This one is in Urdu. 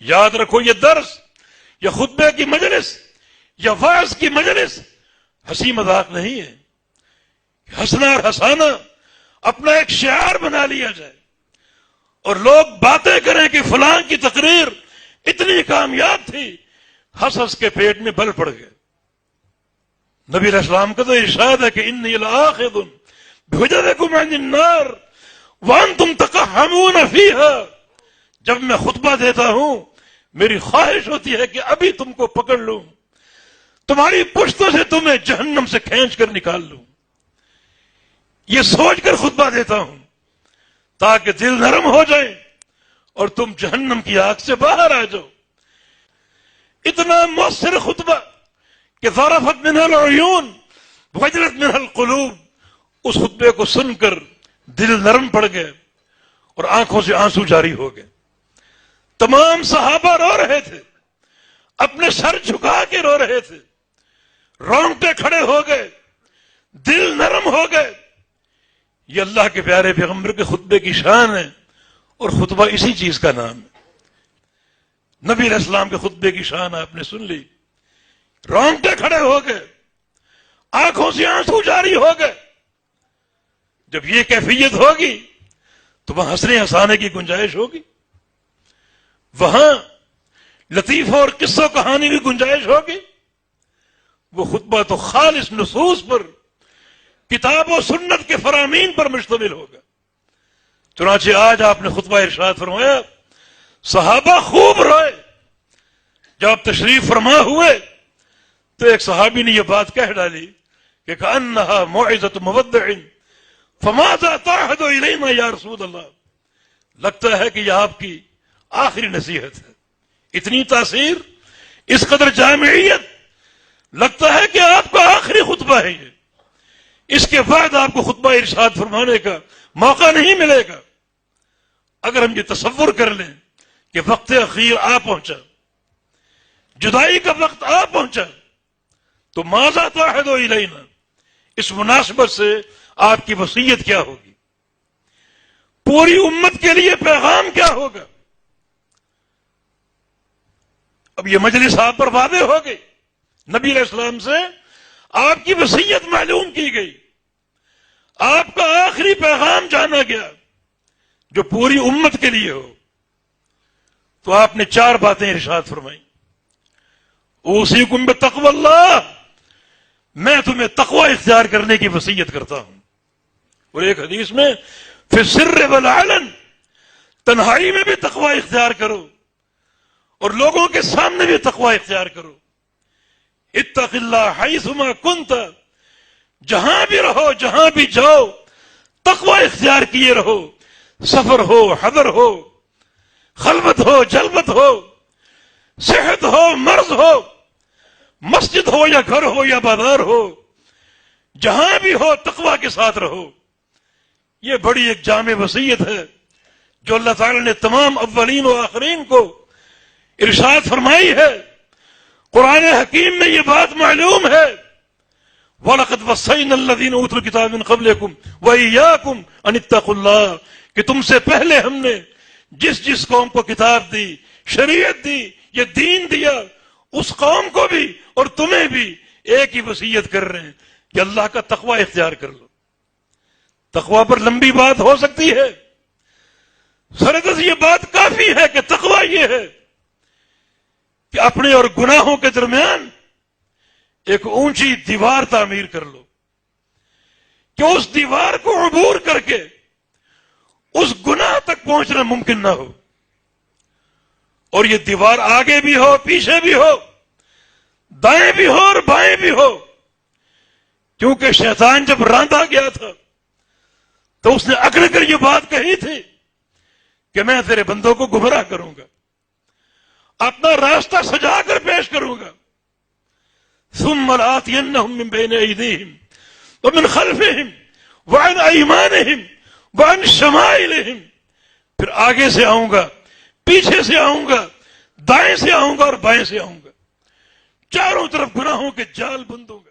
یاد رکھو یہ درس یا خطبے کی مجلس یا واعظ کی مجلس ہنسی مذاق نہیں ہے. ہنسنا اور ہنسانا اپنا ایک شعار بنا لیا جائے اور لوگ باتیں کریں کہ فلاں کی تقریر اتنی کامیاب تھی، ہنس ہنس کے پیٹ میں بل پڑ گئے. نبی علیہ السلام کا تو ارشاد ہے کہ انی لآخذ بحجرکم عن النار وانتم تقحمون فیہا. جب میں خطبہ دیتا ہوں میری خواہش ہوتی ہے کہ ابھی تم کو پکڑ لوں، تمہاری پشتوں سے تمہیں جہنم سے کھینچ کر نکال لوں. یہ سوچ کر خطبہ دیتا ہوں تاکہ دل نرم ہو جائے اور تم جہنم کی آگ سے باہر آ جاؤ. اتنا مؤثر خطبہ کہ ذرفت منہ العیون وجلت منہ القلوب. اس خطبے کو سن کر دل نرم پڑ گئے اور آنکھوں سے آنسو جاری ہو گئے. تمام صحابہ رو رہے تھے، اپنے سر جھکا کے رو رہے تھے، رونگٹے کھڑے ہو گئے، دل نرم ہو گئے. یہ اللہ کے پیارے پیغمبر کے خطبے کی شان ہے اور خطبہ اسی چیز کا نام ہے. نبی علیہ السلام کے خطبے کی شان آپ نے سن لی، رونگٹے کھڑے ہو گئے، آنکھوں سے آنسو جاری ہو گئے. جب یہ کیفیت ہوگی تو وہاں ہنسنے ہنسانے کی گنجائش ہوگی، وہاں لطیفہ اور قصہ کہانی کی گنجائش ہوگی. وہ خطبہ تو خالص نصوص پر، کتاب و سنت کے فرامین پر مشتمل ہوگا. چنانچہ آج آپ نے خطبہ ارشاد فرمایا، صحابہ خوب روئے. جب تشریف فرما ہوئے تو ایک صحابی نے یہ بات کہہ ڈالی کہ کأنها موعظۃ مودع فماذا تعهد الینا یا رسول اللہ. لگتا ہے کہ یہ آپ کی آخری نصیحت ہے. اتنی تاثیر، اس قدر جامعیت، لگتا ہے کہ آپ کا آخری خطبہ ہے یہ. اس کے بعد آپ کو خطبہ ارشاد فرمانے کا موقع نہیں ملے گا. اگر ہم یہ تصور کر لیں کہ وقت اخیر آ پہنچا، جدائی کا وقت آ پہنچا، تو ماذا تعهد الینا، اس مناسبت سے آپ کی وصیت کیا ہوگی، پوری امت کے لیے پیغام کیا ہوگا. اب یہ مجلس آپ پر واضح ہو گئی، نبی علیہ السلام سے آپ کی وصیت معلوم کی گئی، آپ کا آخری پیغام جانا گیا جو پوری امت کے لیے ہو. تو آپ نے 4 باتیں ارشاد فرمائیں. اوصیکم بتقوی اللہ، میں تمہیں تقوی اختیار کرنے کی وصیت کرتا ہوں. اور ایک حدیث میں فی السر والعلن، تنہائی میں بھی تقوی اختیار کرو اور لوگوں کے سامنے بھی تقوی اختیار کرو. اتق اللہ حیثما کنت، جہاں بھی رہو، جہاں بھی جاؤ، تقوی اختیار کیے رہو. سفر ہو، حضر ہو، خلوت ہو، جلوت ہو، صحت ہو، مرض ہو، مسجد ہو یا گھر ہو یا بازار ہو، جہاں بھی ہو تقوی کے ساتھ رہو. یہ بڑی ایک جامع وصیت ہے جو اللہ تعالی نے تمام اولین و آخرین کو ارشاد فرمائی ہے. قرآن حکیم میں یہ بات معلوم ہے، وَلَقَدْ وَصَّيْنَا الَّذِينَ أُوتُوا الْكِتَابَ مِنْ قَبْلِكُمْ وَإِيَّاكُمْ أَنِ اتَّقُوا اللَّهَ، کہ تم سے پہلے ہم نے جس قوم کو کتاب دی، شریعت دی، یہ دین دیا، اس قوم کو بھی اور تمہیں بھی ایک ہی وصیت کر رہے ہیں کہ اللہ کا تقوی اختیار کر لو. تقوی پر لمبی بات ہو سکتی ہے، سرگز یہ بات کافی ہے کہ تقوی یہ ہے کہ اپنے اور گناہوں کے درمیان ایک اونچی دیوار تعمیر کر لو کہ اس دیوار کو عبور کر کے اس گناہ تک پہنچنا ممکن نہ ہو. اور یہ دیوار آگے بھی ہو، پیچھے بھی ہو، دائیں بھی ہو اور بائیں بھی ہو. کیونکہ شیطان جب راندا گیا تھا تو اس نے اکڑ کر یہ بات کہی تھی کہ میں تیرے بندوں کو گمراہ کروں گا، اپنا راستہ سجا کر پیش کروں گا. ثم لآتینہم من بین ایدیہم ومن خلفہم وعن ایمانہم وعن شمائلہم، پھر آگے سے آؤں گا، پیچھے سے آؤں گا، دائیں سے آؤں گا اور بائیں سے آؤں گا، چاروں طرف گناہوں کے جال بندوں گا.